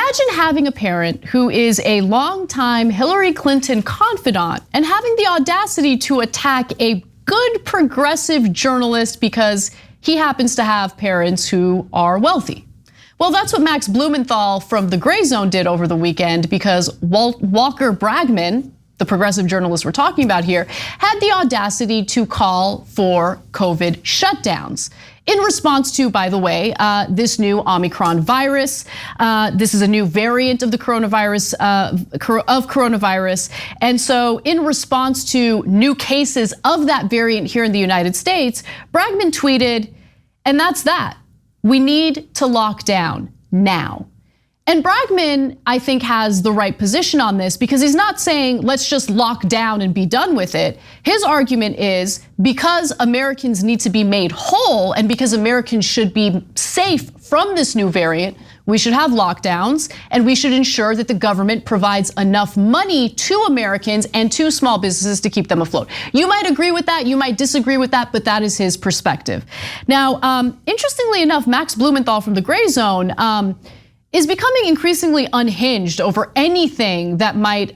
Imagine having a parent who is a longtime Hillary Clinton confidant and having the audacity to attack a good progressive journalist because he happens to have parents who are wealthy. Well, that's what Max Blumenthal from the Grayzone did over the weekend, because Walker Bragman, the progressive journalist we're talking about here, had the audacity to call for COVID shutdowns in response to, by the way, this new Omicron virus. This is a new variant of the coronavirus, and so in response to new cases of that variant here in the United States, Bragman tweeted, and that's that. We need to lock down now. And Bragman, I think, has the right position on this, because he's not saying let's just lock down and be done with it. His argument is because Americans need to be made whole and because Americans should be safe from this new variant, we should have lockdowns and we should ensure that the government provides enough money to Americans and to small businesses to keep them afloat. You might agree with that, you might disagree with that, but that is his perspective. Now, interestingly enough, Max Blumenthal from the Grayzone is becoming increasingly unhinged over anything that might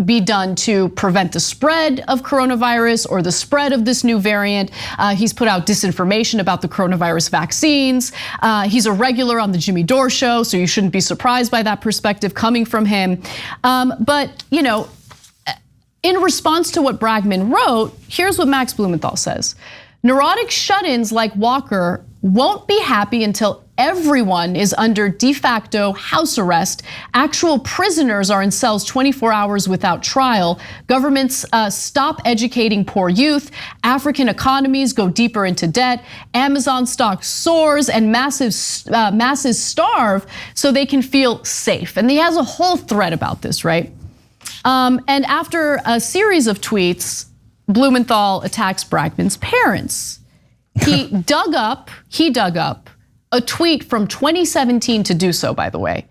be done to prevent the spread of coronavirus or the spread of this new variant. He's put out disinformation about the coronavirus vaccines. He's a regular on the Jimmy Dore show, so you shouldn't be surprised by that perspective coming from him. But in response to what Bragman wrote, here's what Max Blumenthal says. Neurotic shut-ins like Walker won't be happy until everyone is under de facto house arrest. Actual prisoners are in cells 24 hours without trial. Governments stop educating poor youth. African economies go deeper into debt. Amazon stock soars and masses starve so they can feel safe. And he has a whole thread about this, right? And after a series of tweets, Blumenthal attacks Bragman's parents. He dug up a tweet from 2017 to do so, by the way.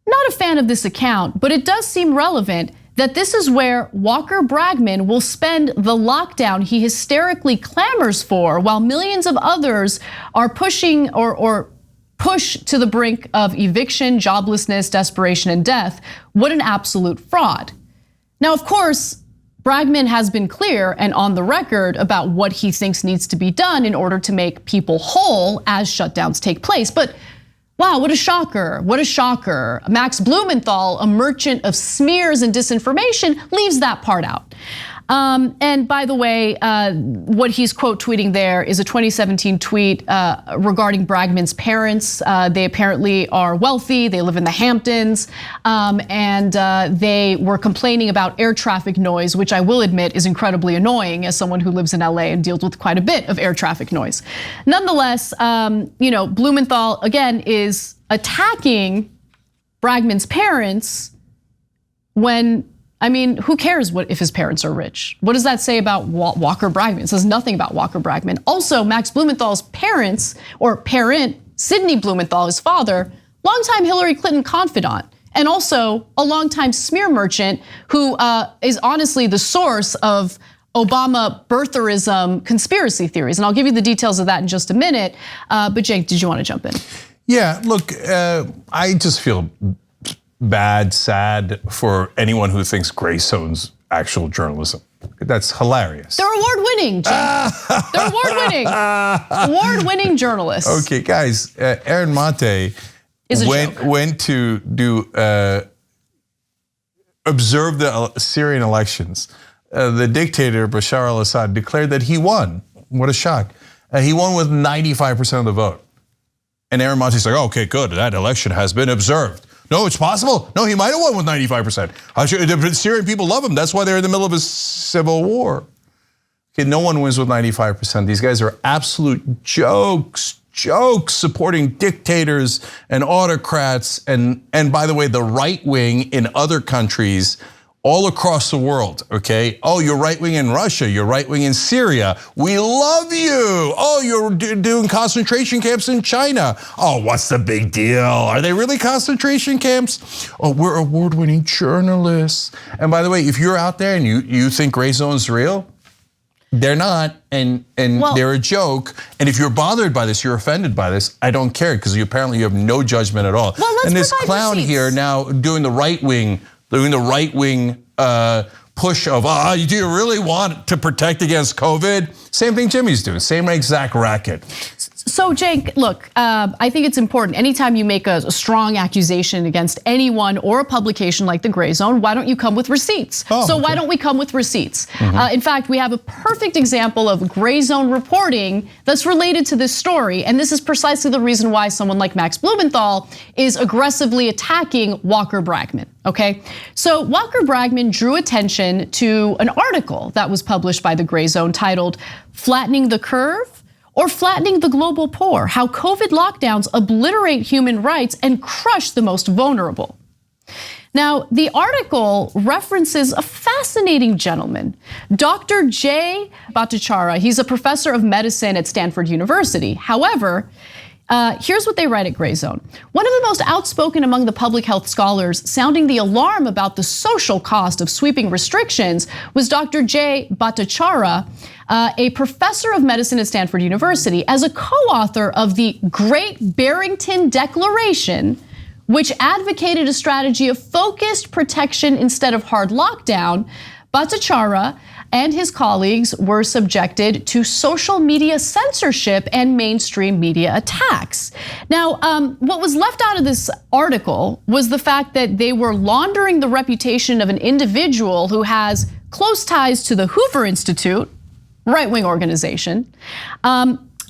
Not a fan of this account, but it does seem relevant that this is where Walker Bragman will spend the lockdown he hysterically clamors for, while millions of others are pushing or push to the brink of eviction, joblessness, desperation, and death. What an absolute fraud. Now, of course, Bragman has been clear and on the record about what he thinks needs to be done in order to make people whole as shutdowns take place. But wow, what a shocker, what a shocker. Max Blumenthal, a merchant of smears and disinformation, leaves that part out. And by the way, what he's quote tweeting there is a 2017 tweet regarding Bragman's parents. They apparently are wealthy, they live in the Hamptons, and they were complaining about air traffic noise, which I will admit is incredibly annoying as someone who lives in LA and deals with quite a bit of air traffic noise. Nonetheless, Blumenthal again is attacking Bragman's parents when, I mean, who cares if his parents are rich? What does that say about Walker Bragman? It says nothing about Walker Bragman. Also, Max Blumenthal's parents, or parent, Sidney Blumenthal, his father, longtime Hillary Clinton confidant, and also a longtime smear merchant who is honestly the source of Obama birtherism conspiracy theories. And I'll give you the details of that in just a minute. But Cenk, did you want to jump in? Yeah, look, I just feel bad, sad for anyone who thinks Grayzone's actual journalism. That's hilarious. They're award-winning, Cenk. They're award-winning. Award-winning journalists. Okay, guys, Aaron Mate went to observe the Syrian elections. The dictator, Bashar al-Assad, declared that he won. What a shock. He won with 95% of the vote. And Aaron Mate's like, oh, okay, good, that election has been observed. No, it's possible. No, he might have won with 95%. The Syrian people love him. That's why they're in the middle of a civil war. Okay, no one wins with 95%. These guys are absolute jokes supporting dictators and autocrats. And by the way, the right wing in other countries all across the world, okay? Oh, you're right wing in Russia, you're right wing in Syria. We love you. Oh, you're doing concentration camps in China. Oh, what's the big deal? Are they really concentration camps? Oh, we're award-winning journalists. And by the way, if you're out there and you think Grayzone's real, They're not, and they're a joke. And if you're bothered by this, you're offended by this, I don't care, because apparently you have no judgment at all. Well, and this clown here now doing the right wing push of, do you really want to protect against COVID? Same thing Jimmy's doing, same exact racket. So Cenk, look, I think it's important. Anytime you make a strong accusation against anyone or a publication like the Grayzone, why don't you come with receipts? Why don't we come with receipts? In fact, we have a perfect example of Grayzone reporting that's related to this story. And this is precisely the reason why someone like Max Blumenthal is aggressively attacking Walker Bragman. Okay, so Walker Bragman drew attention to an article that was published by the Grayzone titled "Flattening the Curve or Flattening the Global Poor: How COVID Lockdowns Obliterate Human Rights and Crush the Most Vulnerable." Now, the article references a fascinating gentleman, Dr. Jay Bhattacharya. He's a professor of medicine at Stanford University. However, here's what they write at Grayzone. One of the most outspoken among the public health scholars sounding the alarm about the social cost of sweeping restrictions was Dr. Jay Bhattacharya, a professor of medicine at Stanford University. As a co-author of the Great Barrington Declaration, which advocated a strategy of focused protection instead of hard lockdown, Bhattacharya and his colleagues were subjected to social media censorship and mainstream media attacks. Now, what was left out of this article was the fact that they were laundering the reputation of an individual who has close ties to the Hoover Institute, right-wing organization.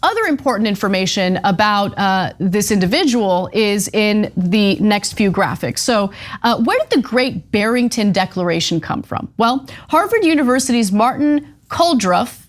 Other important information about this individual is in the next few graphics. So where did the Great Barrington Declaration come from? Well, Harvard University's Martin Kulldorff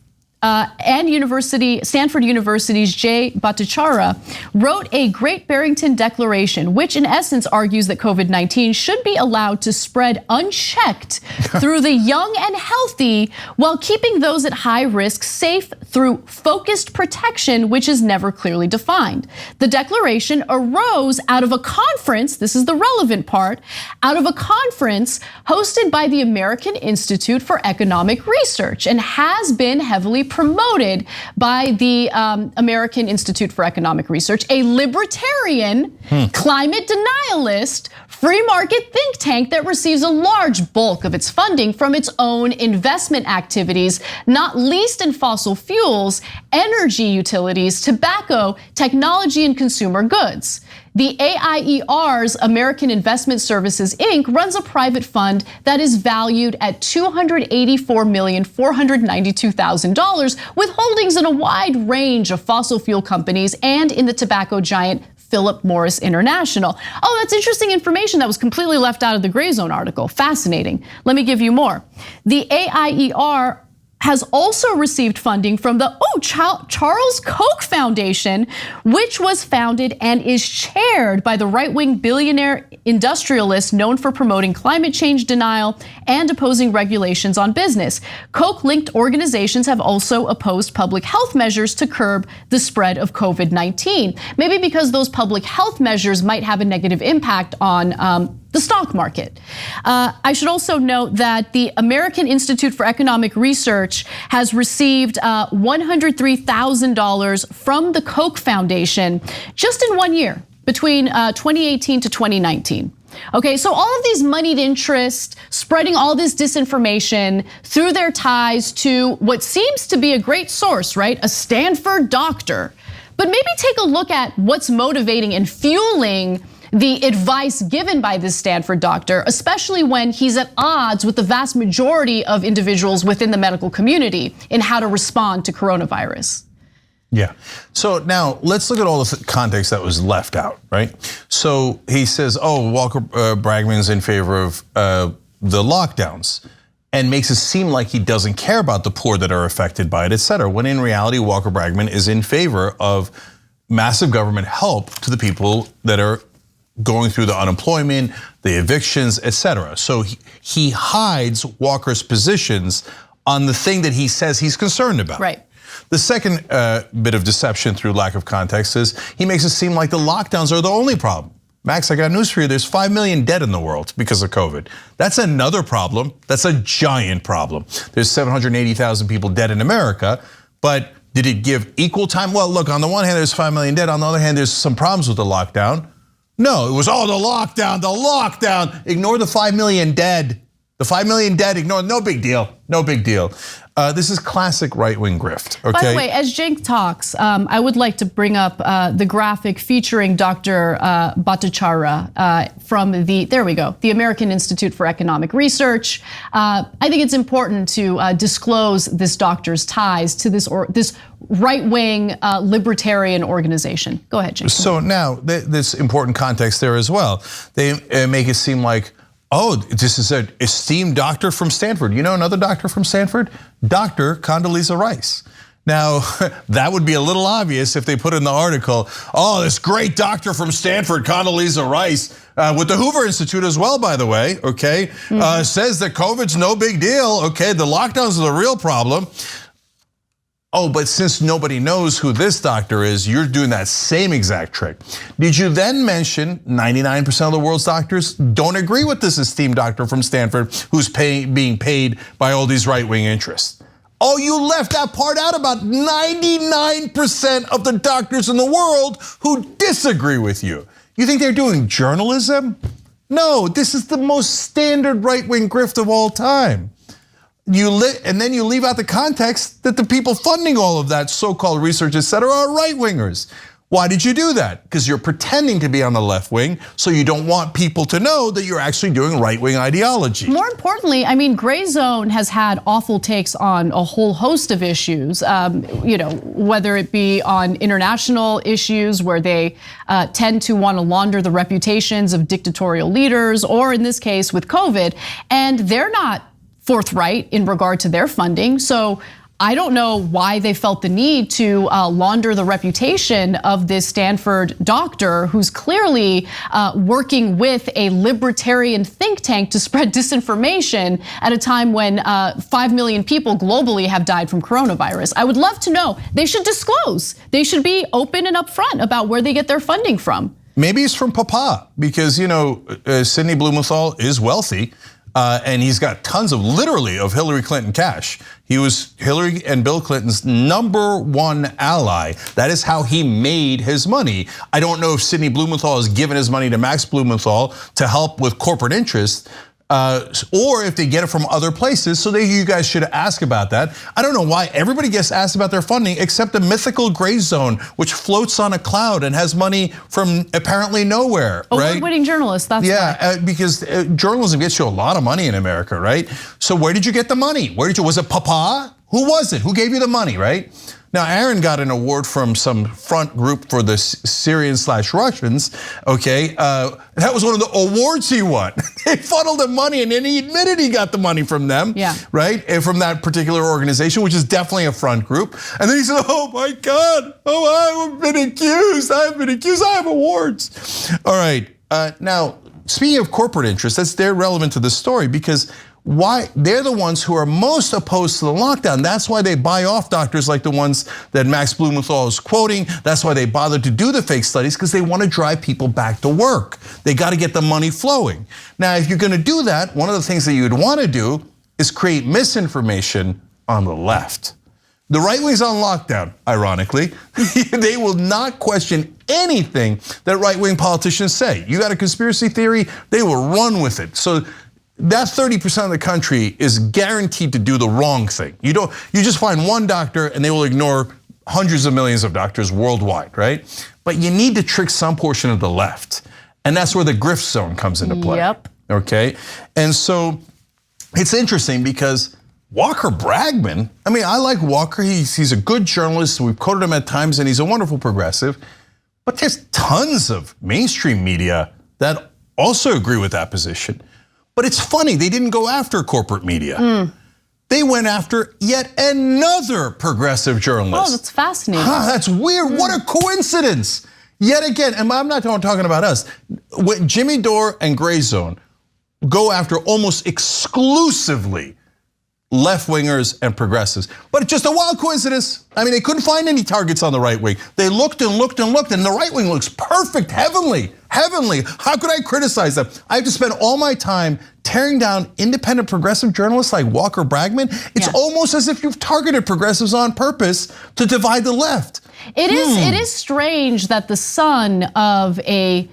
and Stanford University's Jay Bhattacharya wrote a Great Barrington Declaration, which in essence argues that COVID-19 should be allowed to spread unchecked through the young and healthy, while keeping those at high risk safe through focused protection, which is never clearly defined. The declaration arose out of a conference, this is the relevant part, out of a conference hosted by the American Institute for Economic Research, and has been heavily promoted by the American Institute for Economic Research, a libertarian, climate denialist, free market think tank that receives a large bulk of its funding from its own investment activities, not least in fossil fuels, energy utilities, tobacco, technology, and consumer goods. The AIER's American Investment Services, Inc. runs a private fund that is valued at $284,492,000 with holdings in a wide range of fossil fuel companies and in the tobacco giant Philip Morris International. Oh, that's interesting information that was completely left out of the Grayzone article. Fascinating. Let me give you more. The AIER has also received funding from the Charles Koch Foundation, which was founded and is chaired by the right-wing billionaire industrialist known for promoting climate change denial and opposing regulations on business. Koch-linked organizations have also opposed public health measures to curb the spread of COVID-19, maybe because those public health measures might have a negative impact on the stock market. I should also note that the American Institute for Economic Research has received $103,000 from the Koch Foundation just in 1 year, between 2018 to 2019. Okay, so all of these moneyed interests spreading all this disinformation through their ties to what seems to be a great source, right? A Stanford doctor. But maybe take a look at what's motivating and fueling the advice given by this Stanford doctor, especially when he's at odds with the vast majority of individuals within the medical community in how to respond to coronavirus. Yeah, so now let's look at all the context that was left out, right? So he says, Walker Bragman's in favor of the lockdowns, and makes it seem like he doesn't care about the poor that are affected by it, et cetera, when in reality, Walker Bragman is in favor of massive government help to the people that are going through the unemployment, the evictions, et cetera. So he hides Walker's positions on the thing that he says he's concerned about. Right. The second bit of deception through lack of context is he makes it seem like the lockdowns are the only problem. Max, I got news for you. There's 5 million dead in the world because of COVID. That's another problem. That's a giant problem. There's 780,000 people dead in America, but did it give equal time? Well, look, on the one hand, there's 5 million dead. On the other hand, there's some problems with the lockdown. No, it was, oh, the lockdown. Ignore the 5 million dead. The 5 million dead, ignore, no big deal, no big deal. This is classic right-wing grift, okay? By the way, as Cenk talks, I would like to bring up the graphic featuring Dr. Bhattacharya from the American Institute for Economic Research. I think it's important to disclose this doctor's ties to this right-wing libertarian organization. Go ahead, Cenk. So now, this important context there as well. They make it seem like, oh, this is an esteemed doctor from Stanford. You know another doctor from Stanford? Dr. Condoleezza Rice. Now, that would be a little obvious if they put in the article, oh, this great doctor from Stanford, Condoleezza Rice, with the Hoover Institute as well, by the way, okay, says that COVID's no big deal, okay, the lockdowns are the real problem. Oh, but since nobody knows who this doctor is, you're doing that same exact trick. Did you then mention 99% of the world's doctors don't agree with this esteemed doctor from Stanford who's being paid by all these right-wing interests? Oh, you left that part out about 99% of the doctors in the world who disagree with you. You think they're doing journalism? No, this is the most standard right-wing grift of all time. And then you leave out the context that the people funding all of that so-called research, et cetera, are right-wingers. Why did you do that? Because you're pretending to be on the left wing, so you don't want people to know that you're actually doing right-wing ideology. More importantly, I mean, Grayzone has had awful takes on a whole host of issues, whether it be on international issues where they tend to want to launder the reputations of dictatorial leaders, or in this case with COVID, and they're not forthright in regard to their funding. So I don't know why they felt the need to launder the reputation of this Stanford doctor who's clearly working with a libertarian think tank to spread disinformation at a time when 5 million people globally have died from coronavirus. I would love to know. They should disclose. They should be open and upfront about where they get their funding from. Maybe it's from Papa, because Sidney Blumenthal is wealthy. And he's got tons of Hillary Clinton cash. He was Hillary and Bill Clinton's #1 ally. That is how he made his money. I don't know if Sidney Blumenthal has given his money to Max Blumenthal to help with corporate interests, or if they get it from other places, so you guys should ask about that. I don't know why everybody gets asked about their funding except the mythical Grayzone, which floats on a cloud and has money from apparently nowhere, right? Award-winning journalists, that's right. Because journalism gets you a lot of money in America, right? So where did you get the money? Was it Papa? Who was it? Who gave you the money, right? Now, Aaron got an award from some front group for the Syrians/Russians, okay? That was one of the awards he won. They funneled him money and then he admitted he got the money from them, right? And from that particular organization, which is definitely a front group. And then he said, oh my God, I've been accused, I have awards. All right, now, speaking of corporate interests, they're relevant to this story because why they're the ones who are most opposed to the lockdown. That's why they buy off doctors like the ones that Max Blumenthal is quoting. That's why they bother to do the fake studies, because they want to drive people back to work. They got to get the money flowing. Now, if you're going to do that, one of the things that you'd want to do is create misinformation on the left. The right wing's on lockdown, ironically. They will not question anything that right-wing politicians say. You got a conspiracy theory, they will run with it. So that 30% of the country is guaranteed to do the wrong thing. You just find one doctor and they will ignore hundreds of millions of doctors worldwide, right? But you need to trick some portion of the left. And that's where the grift zone comes into play. Yep. Okay, and so it's interesting because Walker Bragman, I mean, I like Walker, he's a good journalist, we've quoted him at times and he's a wonderful progressive, but there's tons of mainstream media that also agree with that position. But it's funny, they didn't go after corporate media. They went after yet another progressive journalist. Oh, that's fascinating. That's weird, what a coincidence. Yet again, and I'm not talking about us. When Jimmy Dore and Grayzone go after almost exclusively left-wingers and progressives. But it's just a wild coincidence. I mean, they couldn't find any targets on the right wing. They looked and looked and looked, and the right wing looks perfect, heavenly. How could I criticize them? I have to spend all my time tearing down independent progressive journalists like Walker Bragman. It's almost as if you've targeted progressives on purpose to divide the left. It is strange that the son of a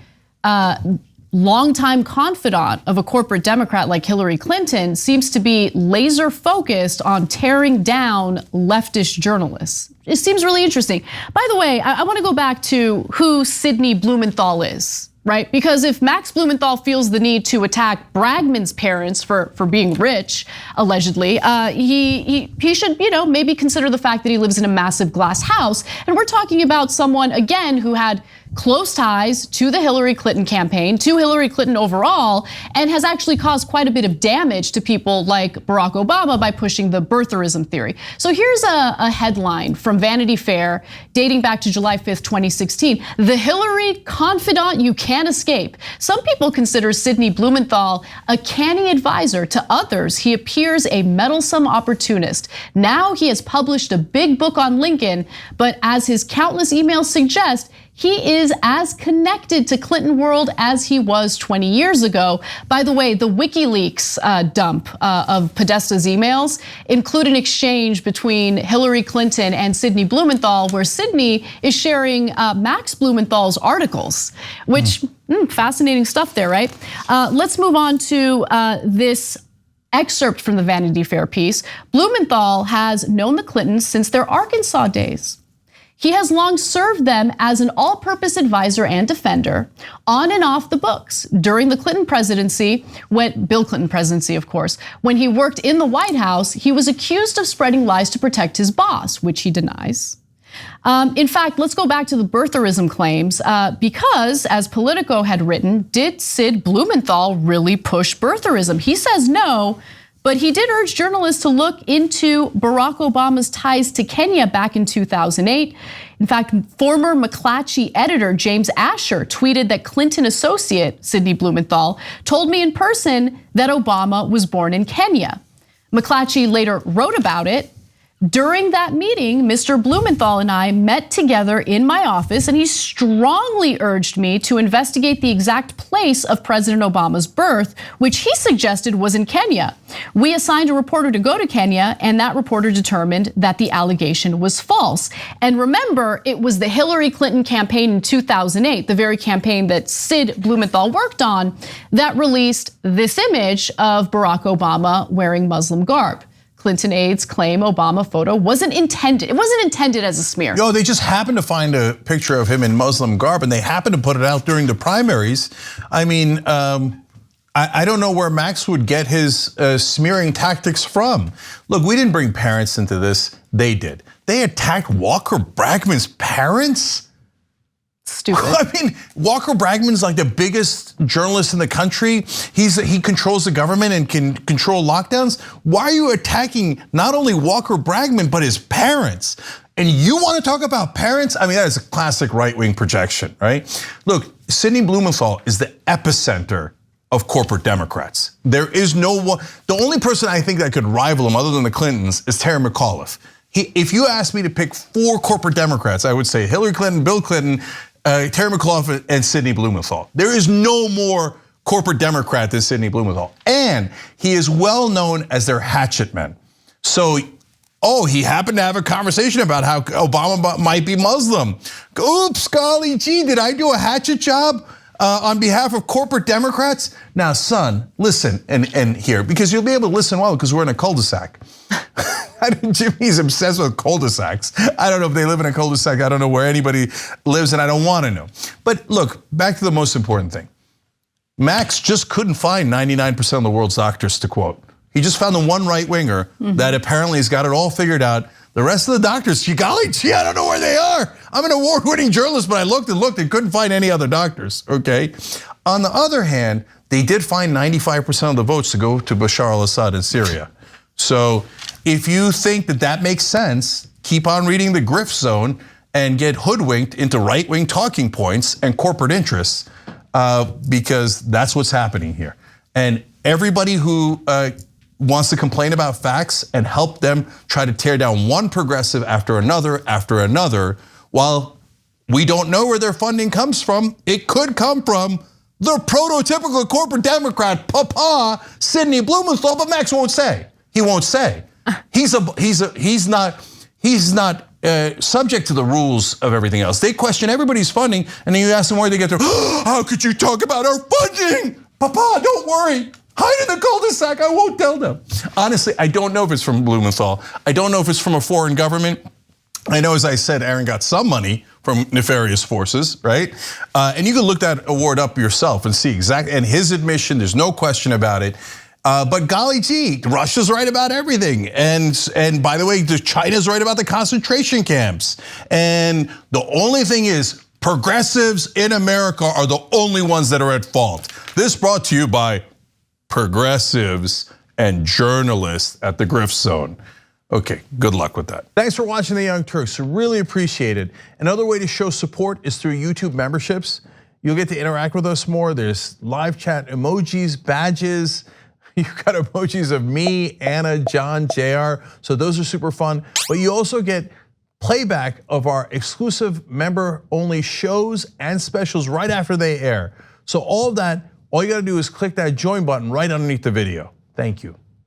longtime confidant of a corporate Democrat like Hillary Clinton seems to be laser focused on tearing down leftist journalists. It seems really interesting. By the way, I want to go back to who Sidney Blumenthal is, right? Because if Max Blumenthal feels the need to attack Bragman's parents for being rich, allegedly, he should, maybe consider the fact that he lives in a massive glass house. And we're talking about someone, again, who had close ties to the Hillary Clinton campaign, to Hillary Clinton overall, and has actually caused quite a bit of damage to people like Barack Obama by pushing the birtherism theory. So here's a headline from Vanity Fair dating back to July 5th, 2016. The Hillary confidant you can't escape. Some people consider Sidney Blumenthal a canny advisor. To others, he appears a meddlesome opportunist. Now he has published a big book on Lincoln, but as his countless emails suggest, he is as connected to Clinton world as he was 20 years ago. By the way, the WikiLeaks dump of Podesta's emails include an exchange between Hillary Clinton and Sidney Blumenthal, where Sidney is sharing Max Blumenthal's articles, which fascinating stuff there, right? Let's move on to this excerpt from the Vanity Fair piece. Blumenthal has known the Clintons since their Arkansas days. He has long served them as an all-purpose advisor and defender on and off the books. During the Clinton presidency, Bill Clinton presidency, of course, when he worked in the White House, he was accused of spreading lies to protect his boss, which he denies. In fact, let's go back to the birtherism claims, because as Politico had written, did Sid Blumenthal really push birtherism? He says no. But he did urge journalists to look into Barack Obama's ties to Kenya back in 2008. In fact, former McClatchy editor James Asher tweeted that Clinton associate Sidney Blumenthal told me in person that Obama was born in Kenya. McClatchy later wrote about it. During that meeting, Mr. Blumenthal and I met together in my office, and he strongly urged me to investigate the exact place of President Obama's birth, which he suggested was in Kenya. We assigned a reporter to go to Kenya, and that reporter determined that the allegation was false. And remember, it was the Hillary Clinton campaign in 2008, the very campaign that Sid Blumenthal worked on, that released this image of Barack Obama wearing Muslim garb. Clinton aides claim Obama photo wasn't intended. It wasn't intended as a smear. Yo, they just happened to find a picture of him in Muslim garb, and they happened to put it out during the primaries. I mean, I don't know where Max would get his smearing tactics from. Look, we didn't bring parents into this. They did. They attacked Walker Bragman's parents? Stupid. I mean, Walker Bragman's like the biggest journalist in the country. He controls the government and can control lockdowns. Why are you attacking not only Walker Bragman, but his parents? And you want to talk about parents? I mean, that is a classic right-wing projection, right? Look, Sidney Blumenthal is the epicenter of corporate Democrats. There is no one, the only person I think that could rival him other than the Clintons is Terry McAuliffe. If you asked me to pick 4 corporate Democrats, I would say Hillary Clinton, Bill Clinton, Terry McAuliffe, and Sidney Blumenthal. There is no more corporate Democrat than Sidney Blumenthal. And he is well known as their hatchet man. So, he happened to have a conversation about how Obama might be Muslim. Oops, golly gee, did I do a hatchet job on behalf of corporate Democrats? Now, son, listen, and here, because you'll be able to listen well because we're in a cul-de-sac. Jimmy's obsessed with cul-de-sacs. I don't know if they live in a cul-de-sac. I don't know where anybody lives, and I don't want to know. But look, back to the most important thing. Max just couldn't find 99% of the world's doctors to quote. He just found the one right-winger that apparently has got it all figured out. The rest of the doctors, golly gee, I don't know where they are. I'm an award-winning journalist, but I looked and couldn't find any other doctors, okay? On the other hand, they did find 95% of the votes to go to Bashar al-Assad in Syria. So if you think that makes sense, keep on reading the Grift Zone and get hoodwinked into right-wing talking points and corporate interests, because that's what's happening here. And everybody who wants to complain about facts and help them try to tear down one progressive after another, while we don't know where their funding comes from. It could come from the prototypical corporate Democrat, Papa Sidney Blumenthal, but Max won't say. He won't say. He's not subject to the rules of everything else. They question everybody's funding, and then you ask them where they get their, how could you talk about our funding? Papa, don't worry. Hide in the cul-de-sac, I won't tell them. Honestly, I don't know if it's from Blumenthal. I don't know if it's from a foreign government. I know, as I said, Aaron got some money from nefarious forces, right? And you can look that award up yourself and see exactly, and his admission, there's no question about it. But golly gee, Russia's right about everything. And by the way, China's right about the concentration camps. And the only thing is, progressives in America are the only ones that are at fault. This brought to you by progressives and journalists at the Grayzone. Okay, good luck with that. Thanks for watching The Young Turks, really appreciate it. Another way to show support is through YouTube memberships. You'll get to interact with us more. There's live chat emojis, badges. You've got emojis of me, Anna, John, JR, so those are super fun. But you also get playback of our exclusive member-only shows and specials right after they air. So all of that, all you gotta do is click that join button right underneath the video. Thank you.